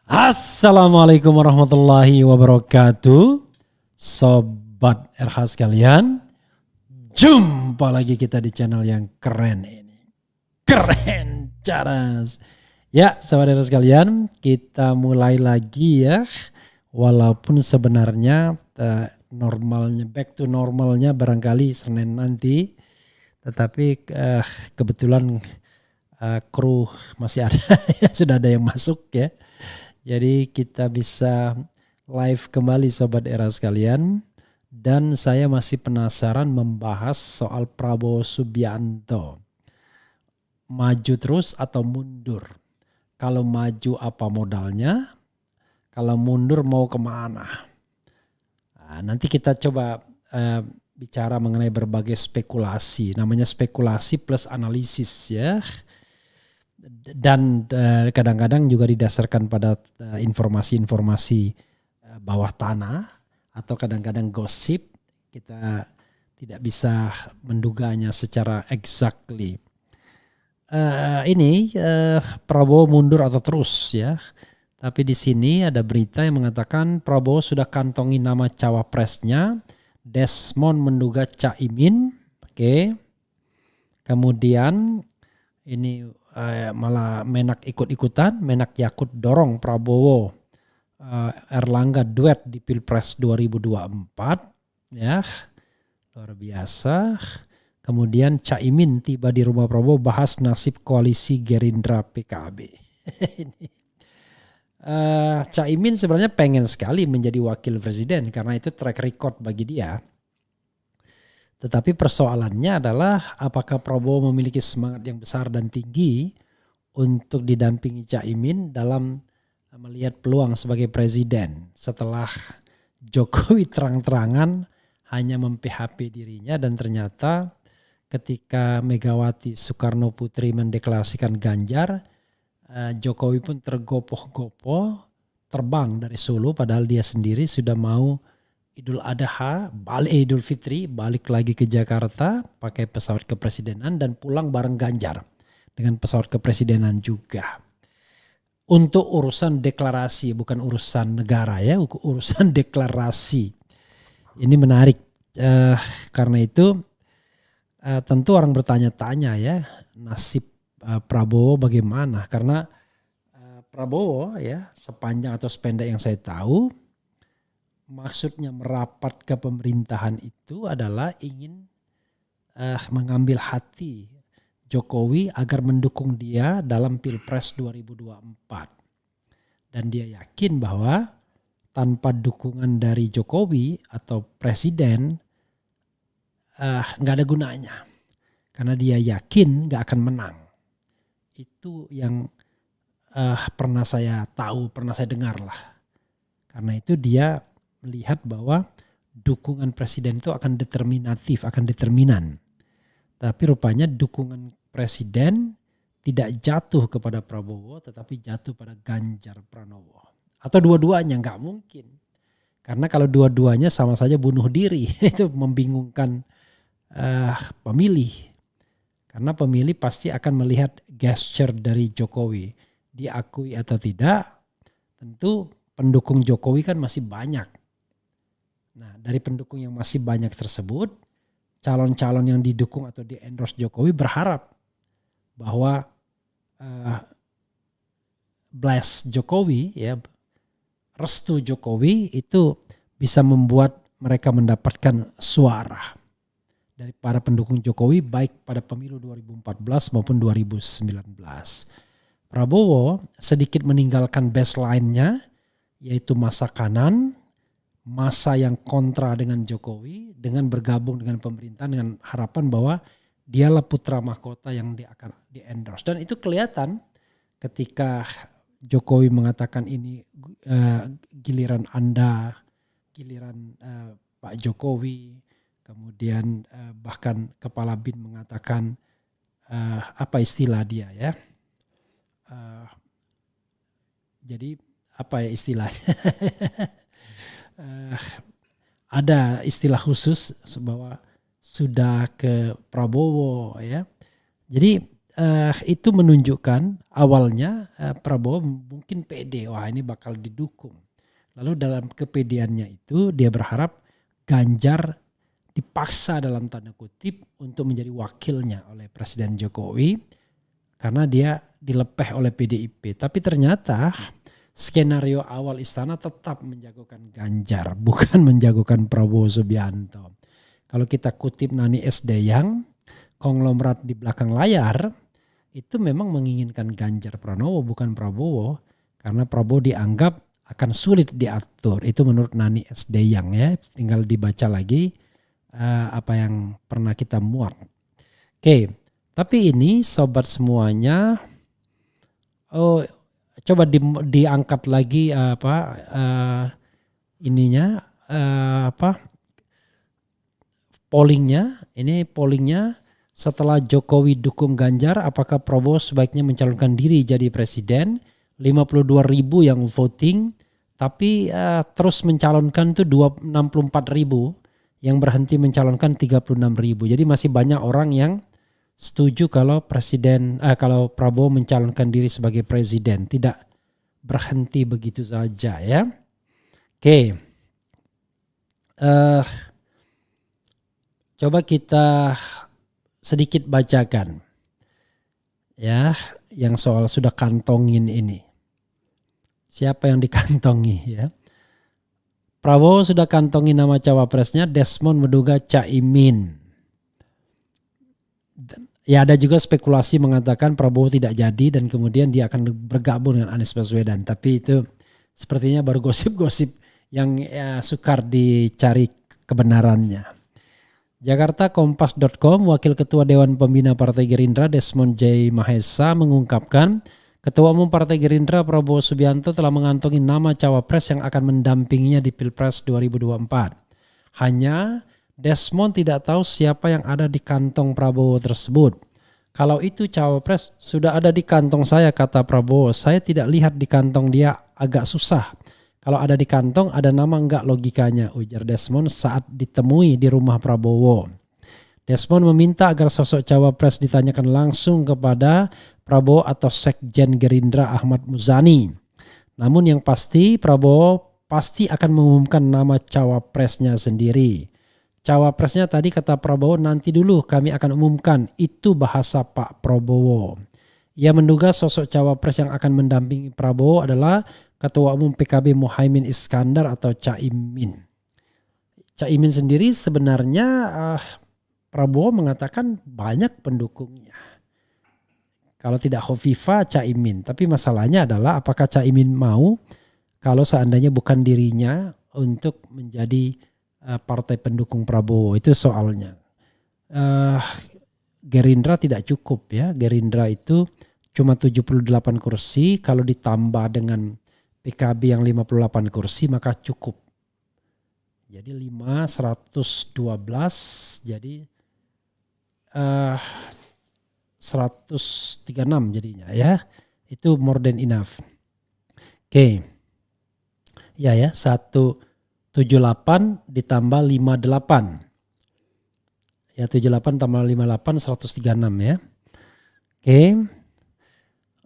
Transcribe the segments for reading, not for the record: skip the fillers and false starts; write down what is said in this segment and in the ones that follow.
Assalamualaikum warahmatullahi wabarakatuh. Sobat RH sekalian, jumpa lagi kita di channel yang keren ini. Keren caras. Ya sobat RH sekalian, kita mulai lagi ya. Walaupun sebenarnya normalnya, back to normalnya barangkali Senin nanti. Tetapi kebetulan kru masih ada, sudah ada yang masuk ya. Jadi kita bisa live kembali Sobat Era sekalian. Dan saya masih penasaran membahas soal Prabowo Subianto. Maju terus atau mundur? Kalau maju apa modalnya? Kalau mundur mau kemana? Nah, nanti kita coba bicara mengenai berbagai spekulasi. Namanya spekulasi plus analisis ya. Dan kadang-kadang juga didasarkan pada informasi-informasi bawah tanah atau kadang-kadang gosip. Kita tidak bisa menduganya secara exactly. Prabowo mundur atau terus ya. Tapi di sini ada berita yang mengatakan Prabowo sudah kantongi nama cawapresnya. Desmond menduga Caimin. Oke. Kemudian ini malah Menak ikut-ikutan. Menak Yakut dorong Prabowo Erlangga duet di Pilpres 2024 ya, luar biasa. Kemudian Caimin tiba di rumah Prabowo bahas nasib koalisi Gerindra PKB. Caimin sebenarnya pengen sekali menjadi wakil presiden karena itu track record bagi dia. Tetapi persoalannya adalah apakah Prabowo memiliki semangat yang besar dan tinggi untuk didampingi Caimin dalam melihat peluang sebagai presiden setelah Jokowi terang-terangan hanya mem-PHP dirinya dan ternyata ketika Megawati Soekarno Putri mendeklarasikan Ganjar, Jokowi pun tergopoh-gopoh terbang dari Solo padahal dia sendiri sudah mau Idul Adha, Idul Fitri, balik lagi ke Jakarta pakai pesawat kepresidenan dan pulang bareng Ganjar dengan pesawat kepresidenan juga. Untuk urusan deklarasi, bukan urusan negara ya, urusan deklarasi. Ini menarik karena itu tentu orang bertanya-tanya ya nasib Prabowo bagaimana, karena Prabowo ya sepanjang atau sependek yang saya tahu maksudnya merapat ke pemerintahan itu adalah ingin mengambil hati Jokowi agar mendukung dia dalam Pilpres 2024. Dan dia yakin bahwa tanpa dukungan dari Jokowi atau presiden gak ada gunanya. Karena dia yakin gak akan menang. Itu yang pernah saya tahu, pernah saya dengar lah. Karena itu dia melihat bahwa dukungan presiden itu akan determinatif, akan determinan. Tapi rupanya dukungan presiden tidak jatuh kepada Prabowo tetapi jatuh pada Ganjar Pranowo. Atau dua-duanya, nggak mungkin. Karena kalau dua-duanya sama saja bunuh diri itu membingungkan pemilih. Karena pemilih pasti akan melihat gesture dari Jokowi. Diakui atau tidak, tentu pendukung Jokowi kan masih banyak. Nah, dari pendukung yang masih banyak tersebut, calon-calon yang didukung atau di-endorse Jokowi berharap bahwa bless Jokowi, ya, restu Jokowi itu bisa membuat mereka mendapatkan suara dari para pendukung Jokowi baik pada pemilu 2014 maupun 2019. Prabowo sedikit meninggalkan baseline-nya yaitu masa kanan, masa yang kontra dengan Jokowi dengan bergabung dengan pemerintah dengan harapan bahwa dialah putra mahkota yang dia akan di-endorse. Dan itu kelihatan ketika Jokowi mengatakan ini giliran Anda, giliran Pak Jokowi. Kemudian bahkan Kepala BIN mengatakan apa istilah dia ya. Jadi apa ya istilahnya? Ada istilah khusus bahwa sudah ke Prabowo ya. Jadi itu menunjukkan awalnya Prabowo mungkin pede, wah ini bakal didukung. Lalu dalam kepedeannya itu dia berharap Ganjar dipaksa dalam tanda kutip untuk menjadi wakilnya oleh Presiden Jokowi karena dia dilepeh oleh PDIP. Tapi ternyata skenario awal istana tetap menjagokan Ganjar, bukan menjagokan Prabowo Subianto. Kalau kita kutip Nani Esdeyang, konglomerat di belakang layar, itu memang menginginkan Ganjar Pranowo bukan Prabowo, karena Prabowo dianggap akan sulit diatur. Itu menurut Nani Esdeyang ya, tinggal dibaca lagi apa yang pernah kita muat. Oke, tapi ini sobat semuanya, coba diangkat lagi pollingnya. Ini pollingnya setelah Jokowi dukung Ganjar, apakah Prabowo sebaiknya mencalonkan diri jadi presiden? 52.000 yang voting, tapi terus mencalonkan itu 64.000, yang berhenti mencalonkan 36.000. Jadi masih banyak orang yang setuju kalau kalau Prabowo mencalonkan diri sebagai presiden, tidak berhenti begitu saja ya. Oke. Coba kita sedikit bacakan ya yang soal sudah kantongin ini. Siapa yang dikantongi ya? Prabowo sudah kantongi nama cawapresnya, Desmond menduga Caimin. Ya ada juga spekulasi mengatakan Prabowo tidak jadi dan kemudian dia akan bergabung dengan Anies Baswedan. Tapi itu sepertinya baru gosip-gosip yang sukar dicari kebenarannya. Jakarta Kompas.com, Wakil Ketua Dewan Pembina Partai Gerindra Desmond J. Mahesa mengungkapkan Ketua Umum Partai Gerindra Prabowo Subianto telah mengantongi nama cawapres yang akan mendampinginya di Pilpres 2024. Hanya Desmond tidak tahu siapa yang ada di kantong Prabowo tersebut. Kalau itu cawapres sudah ada di kantong saya, kata Prabowo. Saya tidak lihat di kantong dia, agak susah. Kalau ada di kantong ada nama enggak logikanya, ujar Desmond saat ditemui di rumah Prabowo. Desmond meminta agar sosok cawapres ditanyakan langsung kepada Prabowo atau Sekjen Gerindra Ahmad Muzani. Namun yang pasti Prabowo pasti akan mengumumkan nama cawapresnya sendiri. Cawapresnya tadi kata Prabowo nanti dulu kami akan umumkan, itu bahasa Pak Prabowo. Ia menduga sosok cawapres yang akan mendampingi Prabowo adalah Ketua Umum PKB Muhaimin Iskandar atau Caimin. Caimin sendiri sebenarnya Prabowo mengatakan banyak pendukungnya. Kalau tidak Khofifah, Caimin. Tapi masalahnya adalah apakah Caimin mau kalau seandainya bukan dirinya untuk menjadi partai pendukung Prabowo. Itu soalnya. Gerindra tidak cukup ya. Gerindra itu cuma 78 kursi. Kalau ditambah dengan PKB yang 58 kursi maka cukup. Jadi 112 jadi 136 jadinya ya. Itu more than enough. Oke. Ya 178 ditambah 58. Ya 78 tambah 58 136 ya. Oke.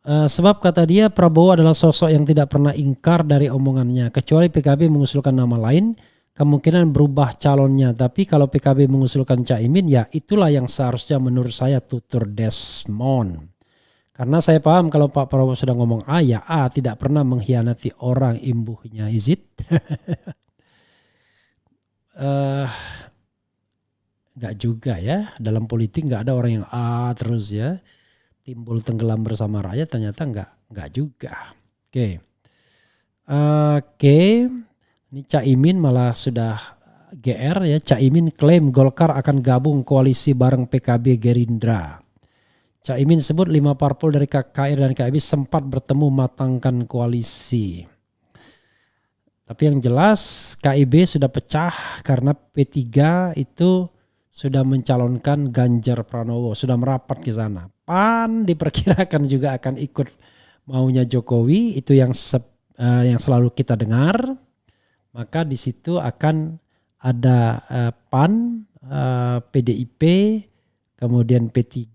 Sebab kata dia Prabowo adalah sosok yang tidak pernah ingkar dari omongannya. Kecuali PKB mengusulkan nama lain, kemungkinan berubah calonnya. Tapi kalau PKB mengusulkan Caimin, ya itulah yang seharusnya menurut saya tutur Desmond. Karena saya paham kalau Pak Prabowo sudah ngomong A, ya A, tidak pernah mengkhianati orang imbuhnya. Is it? Enggak juga ya. Dalam politik enggak ada orang yang A terus ya. Timbul tenggelam bersama rakyat, ternyata enggak juga. Oke. Ini Caimin malah sudah GR ya. Caimin klaim Golkar akan gabung koalisi bareng PKB Gerindra. Caimin sebut 5 parpol dari KKR dan KIB sempat bertemu matangkan koalisi. Tapi yang jelas KIB sudah pecah karena P3 itu sudah mencalonkan Ganjar Pranowo, sudah merapat ke sana. PAN diperkirakan juga akan ikut maunya Jokowi, itu yang selalu kita dengar. Maka di situ akan ada PAN, PDIP, kemudian P3.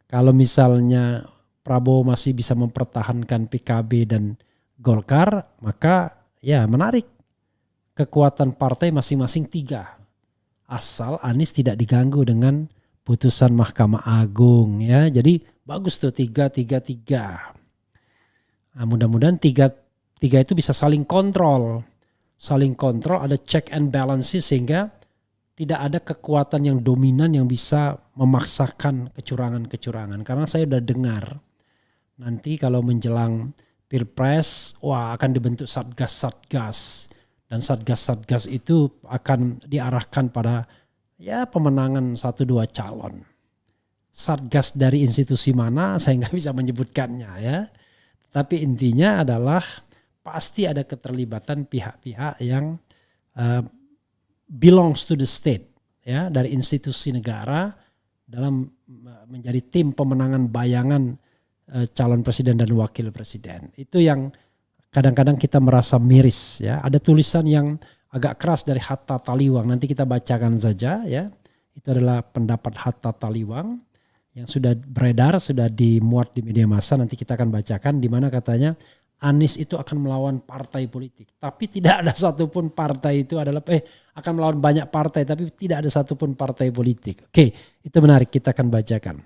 Kalau misalnya Prabowo masih bisa mempertahankan PKB dan Golkar, maka ya menarik. Kekuatan partai masing-masing 3. Asal Anies tidak diganggu dengan putusan Mahkamah Agung ya. Jadi bagus tuh 3-3-3. Nah, mudah-mudahan 3 itu bisa saling kontrol. Saling kontrol, ada check and balances sehingga tidak ada kekuatan yang dominan yang bisa memaksakan kecurangan-kecurangan. Karena saya sudah dengar nanti kalau menjelang Pilpres, akan dibentuk satgas-satgas. Dan satgas-satgas itu akan diarahkan pada ya pemenangan 1-2 calon. Satgas dari institusi mana saya nggak bisa menyebutkannya ya. Tapi intinya adalah pasti ada keterlibatan pihak-pihak yang belongs to the state ya, dari institusi negara dalam menjadi tim pemenangan bayangan calon presiden dan wakil presiden. Itu yang kadang-kadang kita merasa miris ya. Ada tulisan yang agak keras dari Hatta Taliwang. Nanti kita bacakan saja ya. Itu adalah pendapat Hatta Taliwang yang sudah beredar, sudah dimuat di media massa. Nanti kita akan bacakan di mana katanya Anies itu akan melawan partai politik. Tapi tidak ada satupun partai itu adalah akan melawan banyak partai, tapi tidak ada satupun partai politik. Oke, itu menarik, kita akan bacakan.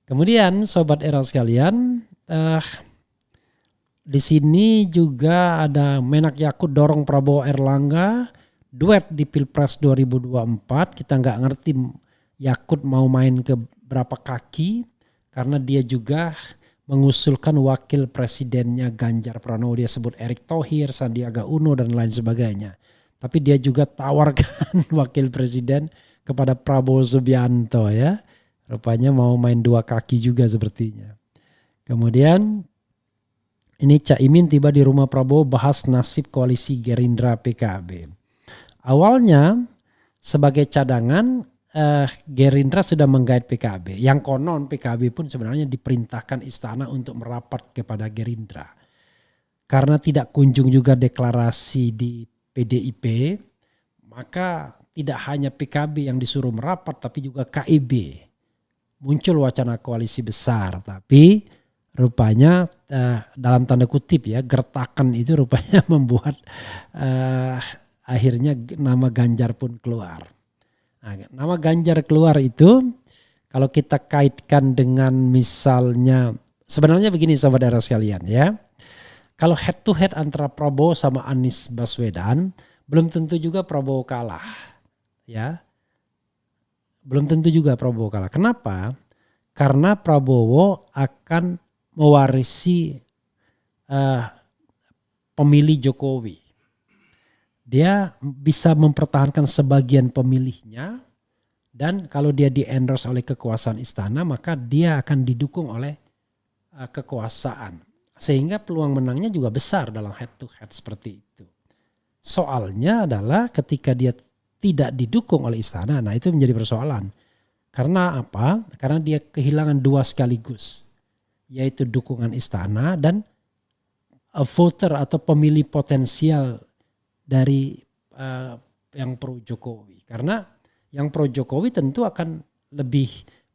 Kemudian Sobat Era sekalian, di sini juga ada Menak Yakut dorong Prabowo Erlangga duet di Pilpres 2024. Kita nggak ngerti Yakut mau main ke berapa kaki karena dia juga mengusulkan wakil presidennya Ganjar Pranowo. Dia sebut Erick Thohir, Sandiaga Uno dan lain sebagainya. Tapi dia juga tawarkan wakil presiden kepada Prabowo Subianto ya. Rupanya mau main 2 kaki juga sepertinya. Kemudian ini Caimin tiba di rumah Prabowo bahas nasib koalisi Gerindra PKB. Awalnya sebagai cadangan Gerindra sudah menggait PKB. Yang konon PKB pun sebenarnya diperintahkan istana untuk merapat kepada Gerindra. Karena tidak kunjung juga deklarasi di PDIP, maka tidak hanya PKB yang disuruh merapat tapi juga KIB. Muncul wacana koalisi besar, tapi rupanya dalam tanda kutip ya, gertakan itu rupanya membuat akhirnya nama Ganjar pun keluar. Nah, nama Ganjar keluar itu kalau kita kaitkan dengan misalnya, sebenarnya begini saudara sekalian ya. Kalau head to head antara Prabowo sama Anies Baswedan, belum tentu juga Prabowo kalah. Ya. Belum tentu juga Prabowo kalah. Kenapa? Karena Prabowo akan mewarisi pemilih Jokowi. Dia bisa mempertahankan sebagian pemilihnya dan kalau dia di-endorse oleh kekuasaan istana maka dia akan didukung oleh kekuasaan. Sehingga peluang menangnya juga besar dalam head to head seperti itu. Soalnya adalah ketika dia tidak didukung oleh istana, nah itu menjadi persoalan. Karena apa? Karena dia kehilangan 2 sekaligus. Yaitu dukungan istana dan voter atau pemilih potensial dari yang pro Jokowi. Karena yang pro Jokowi tentu akan lebih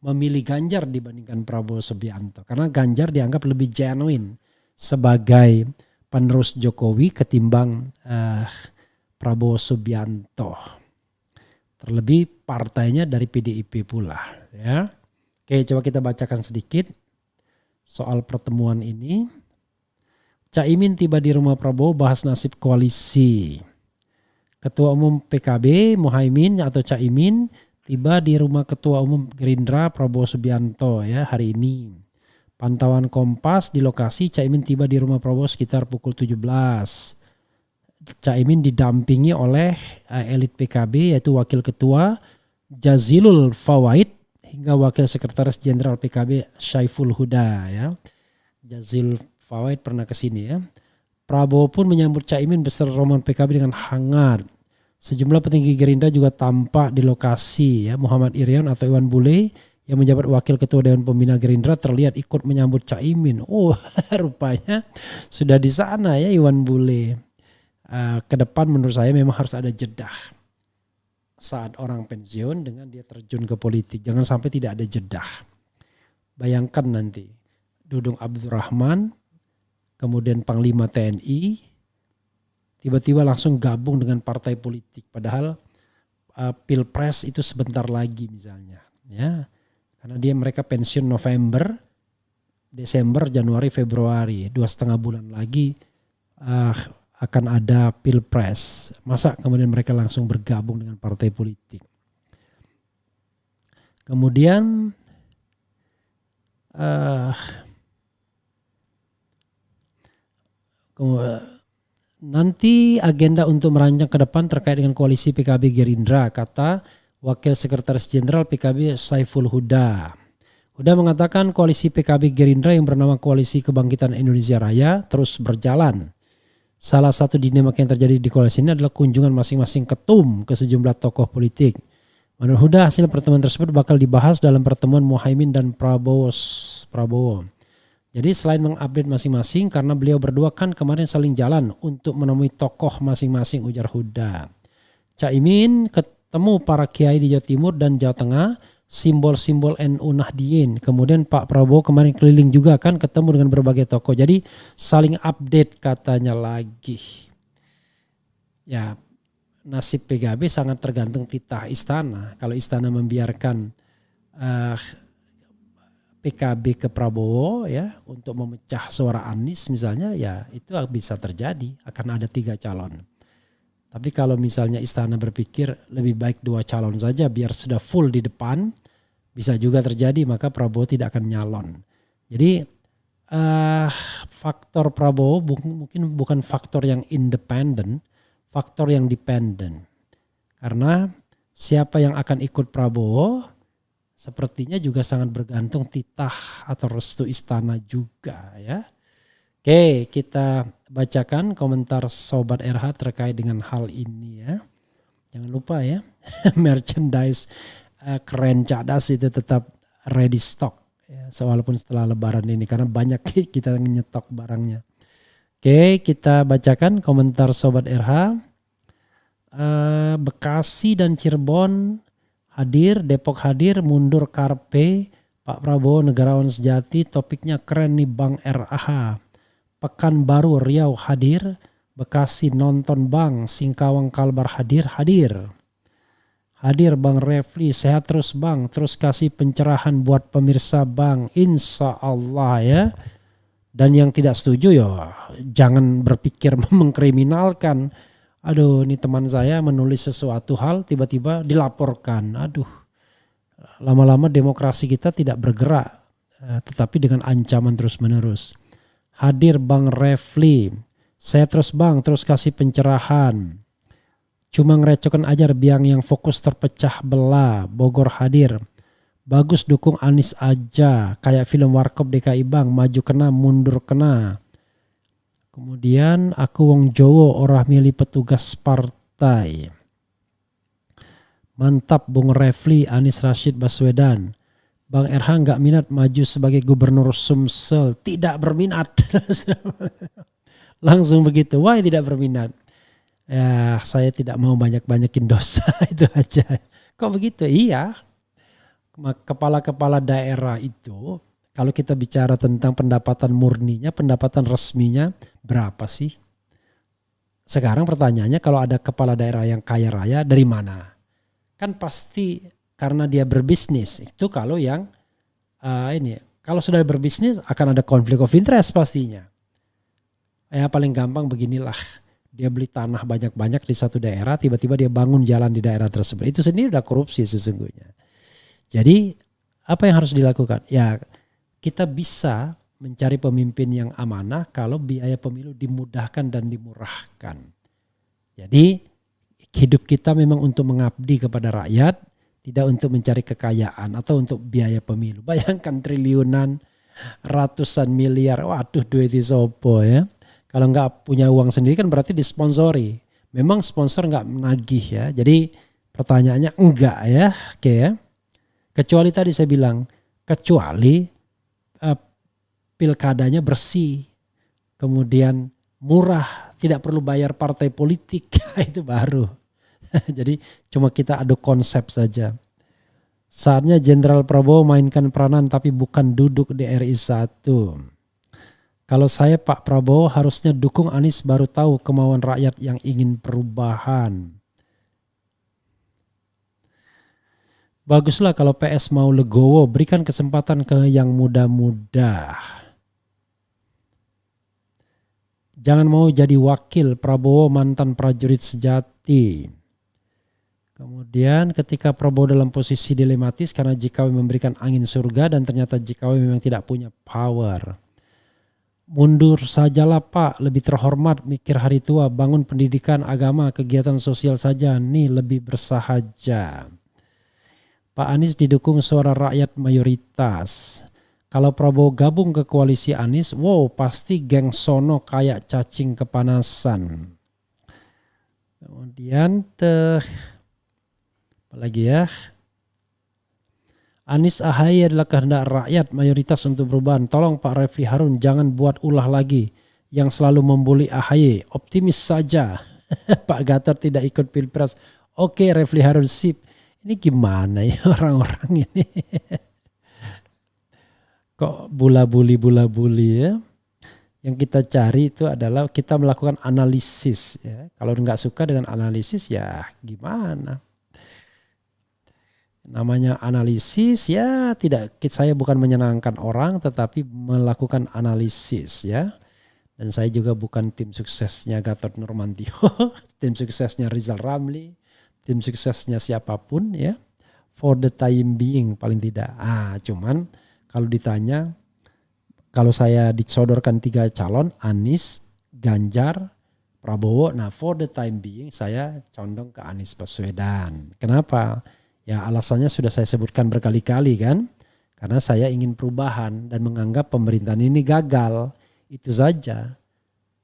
memilih Ganjar dibandingkan Prabowo Subianto. Karena Ganjar dianggap lebih genuine sebagai penerus Jokowi ketimbang Prabowo Subianto. Terlebih partainya dari PDIP pula. Ya. Oke, coba kita bacakan sedikit soal pertemuan ini. Caimin tiba di rumah Prabowo bahas nasib koalisi. Ketua Umum PKB Muhaimin atau Caimin tiba di rumah Ketua Umum Gerindra Prabowo Subianto ya hari ini. Pantauan Kompas di lokasi, Caimin tiba di rumah Prabowo sekitar pukul 17. Caimin didampingi oleh elit PKB yaitu Wakil Ketua Jazilul Fawait hingga Wakil Sekretaris Jenderal PKB Syaiful Huda ya. Jazilul Fawait pernah ke sini ya. Prabowo pun menyambut Caimin beserta rombongan PKB dengan hangat. Sejumlah petinggi Gerindra juga tampak di lokasi ya. Muhammad Irian atau Iwan Bule yang menjabat Wakil Ketua Dewan Pembina Gerindra terlihat ikut menyambut Caimin. Oh, rupanya sudah di sana ya Iwan Bule. Ke depan menurut saya memang harus ada jeda saat orang pensiun dengan dia terjun ke politik. Jangan sampai tidak ada jeda. Bayangkan nanti Dudung Abdurrahman, kemudian Panglima TNI, tiba-tiba langsung gabung dengan partai politik. Padahal Pilpres itu sebentar lagi misalnya. Ya, karena mereka pensiun November, Desember, Januari, Februari, 2,5 bulan lagi akan ada Pilpres. Masa kemudian mereka langsung bergabung dengan partai politik? Kemudian nanti agenda untuk merancang ke depan terkait dengan koalisi PKB Gerindra, kata Wakil Sekretaris Jenderal PKB Saiful Huda. Huda mengatakan koalisi PKB Gerindra yang bernama Koalisi Kebangkitan Indonesia Raya terus berjalan. Salah satu dinamika yang terjadi di koalisi ini adalah kunjungan masing-masing ketum ke sejumlah tokoh politik. Menurut Huda, hasil pertemuan tersebut bakal dibahas dalam pertemuan Muhaimin dan Prabowo. Jadi selain mengupdate masing-masing, karena beliau berdua kan kemarin saling jalan untuk menemui tokoh masing-masing, ujar Huda. Caimin ketemu para kiai di Jawa Timur dan Jawa Tengah, simbol-simbol NU Nahdien. Kemudian Pak Prabowo kemarin keliling juga kan, ketemu dengan berbagai tokoh. Jadi saling update katanya lagi. Ya, nasib PKB sangat tergantung titah istana. Kalau istana membiarkan PKB ke Prabowo ya untuk memecah suara Anies misalnya, ya itu bisa terjadi, akan ada 3 calon. Tapi kalau misalnya istana berpikir lebih baik 2 calon saja biar sudah full di depan, bisa juga terjadi, maka Prabowo tidak akan nyalon. Jadi faktor Prabowo mungkin bukan faktor yang independen, faktor yang dependent. Karena siapa yang akan ikut Prabowo sepertinya juga sangat bergantung titah atau restu istana juga ya. Oke, kita bacakan komentar Sobat RH terkait dengan hal ini ya. Jangan lupa ya, merchandise keren cadas itu tetap ready stock ya, walaupun setelah lebaran ini karena banyak kita nyetok barangnya. Oke, kita bacakan komentar Sobat RH. Bekasi dan Cirebon hadir, Depok hadir, mundur Karpe, Pak Prabowo negarawan sejati, topiknya keren nih Bang RAH. Pekanbaru Riau hadir, Bekasi nonton Bang, Singkawang Kalbar hadir. Hadir Bang Refli, sehat terus Bang, terus kasih pencerahan buat pemirsa Bang, insya Allah ya. Dan yang tidak setuju ya jangan berpikir mengkriminalkan. Aduh, ini teman saya menulis sesuatu hal tiba-tiba dilaporkan. Aduh, lama-lama demokrasi kita tidak bergerak, tetapi dengan ancaman terus-menerus. Hadir Bang Refli, saya terus Bang, terus kasih pencerahan. Cuma ngerecokan aja biang yang fokus terpecah belah. Bogor hadir, bagus dukung Anies aja, kayak film Warkop DKI Bang, maju kena, mundur kena. Kemudian aku wong Jowo ora milih petugas partai. Mantap Bung Refli, Anies Rashid Baswedan. Bang RH nggak minat maju sebagai gubernur Sumsel. Tidak berminat. Langsung begitu. Wah tidak berminat. Ya saya tidak mau banyak-banyakin dosa itu aja. Kok begitu? Iya. Kepala-kepala daerah itu kalau kita bicara tentang pendapatan murninya, pendapatan resminya berapa sih? Sekarang pertanyaannya kalau ada kepala daerah yang kaya raya dari mana? Kan pasti karena dia berbisnis. Itu kalau yang kalau sudah berbisnis akan ada konflik of interest pastinya. Ya paling gampang beginilah. Dia beli tanah banyak-banyak di satu daerah, tiba-tiba dia bangun jalan di daerah tersebut. Itu sendiri udah korupsi sesungguhnya. Jadi apa yang harus dilakukan? Ya kita bisa mencari pemimpin yang amanah kalau biaya pemilu dimudahkan dan dimurahkan. Jadi hidup kita memang untuk mengabdi kepada rakyat, tidak untuk mencari kekayaan atau untuk biaya pemilu. Bayangkan triliunan, ratusan miliar, waduh duit sopo ya. Kalau nggak punya uang sendiri kan berarti disponsori. Memang sponsor nggak menagih ya. Jadi pertanyaannya enggak ya, oke ya. Kecuali tadi saya bilang, kecuali pilkadanya bersih, kemudian murah, tidak perlu bayar partai politik, itu baru. Jadi cuma kita adu konsep saja. Saatnya Jenderal Prabowo mainkan peranan tapi bukan duduk di RI 1. Kalau saya Pak Prabowo harusnya dukung Anies baru tahu kemauan rakyat yang ingin perubahan. Baguslah kalau PS mau legowo, berikan kesempatan ke yang muda-muda. Jangan mau jadi wakil, Prabowo mantan prajurit sejati. Kemudian ketika Prabowo dalam posisi dilematis karena JKW memberikan angin surga dan ternyata JKW memang tidak punya power. Mundur sajalah Pak, lebih terhormat, mikir hari tua, bangun pendidikan, agama, kegiatan sosial saja, nih lebih bersahaja. Pak Anies didukung suara rakyat mayoritas. Kalau Prabowo gabung ke koalisi Anies, wow pasti geng sono kayak cacing kepanasan. Kemudian apalagi ya? Anies AHY adalah kehendak rakyat mayoritas untuk perubahan. Tolong Pak Refli Harun jangan buat ulah lagi yang selalu membuli AHY. Optimis saja. Pak Gatot tidak ikut Pilpres. Oke Refli Harun sip. Ini gimana ya orang-orang ini? Kok bula-buli ya? Yang kita cari itu adalah kita melakukan analisis. Ya. Kalau nggak suka dengan analisis ya gimana? Namanya analisis ya tidak. Saya bukan menyenangkan orang tetapi melakukan analisis ya. Dan saya juga bukan tim suksesnya Gatot Nurmantio, tim suksesnya Rizal Ramli, tim suksesnya siapapun ya, for the time being paling tidak. Cuman kalau ditanya, kalau saya disodorkan 3 calon, Anies, Ganjar, Prabowo, nah for the time being saya condong ke Anies Baswedan. Kenapa? Ya alasannya sudah saya sebutkan berkali-kali kan, karena saya ingin perubahan dan menganggap pemerintahan ini gagal, itu saja.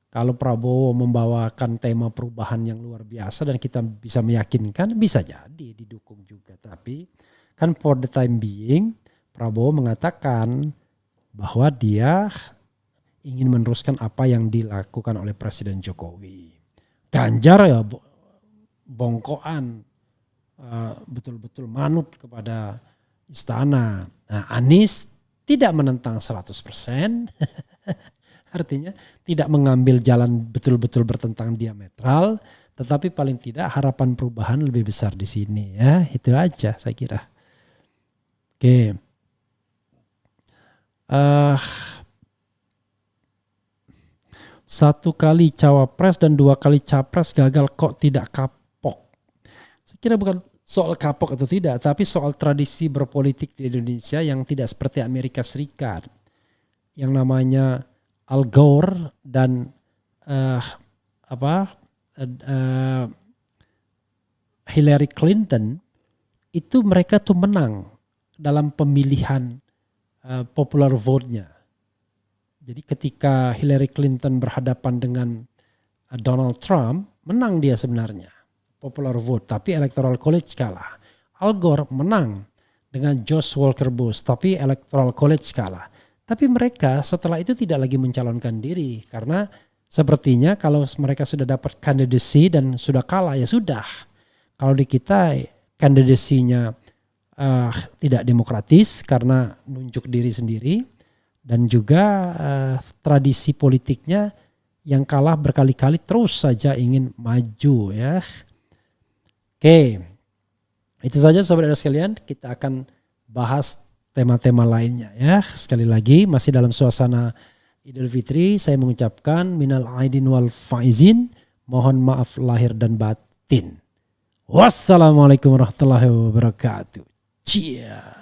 Kalau Prabowo membawakan tema perubahan yang luar biasa dan kita bisa meyakinkan, bisa jadi didukung juga. Tapi kan for the time being Prabowo mengatakan bahwa dia ingin meneruskan apa yang dilakukan oleh Presiden Jokowi. Ganjar ya bongkoan, betul-betul manut kepada istana. Nah, Anies tidak menentang 100%. Artinya tidak mengambil jalan betul-betul bertentang diametral, tetapi paling tidak harapan perubahan lebih besar di sini ya. Itu aja saya kira. Oke. Satu kali cawapres dan 2 kali capres gagal kok tidak kapok. Saya kira bukan soal kapok atau tidak, tapi soal tradisi berpolitik di Indonesia yang tidak seperti Amerika Serikat. Yang namanya Al Gore dan Hillary Clinton itu mereka tuh menang dalam pemilihan popular vote-nya. Jadi ketika Hillary Clinton berhadapan dengan Donald Trump, menang dia sebenarnya popular vote, tapi electoral college kalah. Al Gore menang dengan George Walker Bush, tapi electoral college kalah. Tapi mereka setelah itu tidak lagi mencalonkan diri karena sepertinya kalau mereka sudah dapat kandidasi dan sudah kalah ya sudah. Kalau di kita kandidasinya tidak demokratis karena nunjuk diri sendiri dan juga tradisi politiknya yang kalah berkali-kali terus saja ingin maju ya. Oke, itu saja sobat sekalian, kita akan bahas tema-tema lainnya ya. Sekali lagi masih dalam suasana Idul Fitri, saya mengucapkan minal aidin wal faizin, mohon maaf lahir dan batin. Wassalamualaikum warahmatullahi wabarakatuh. Cia.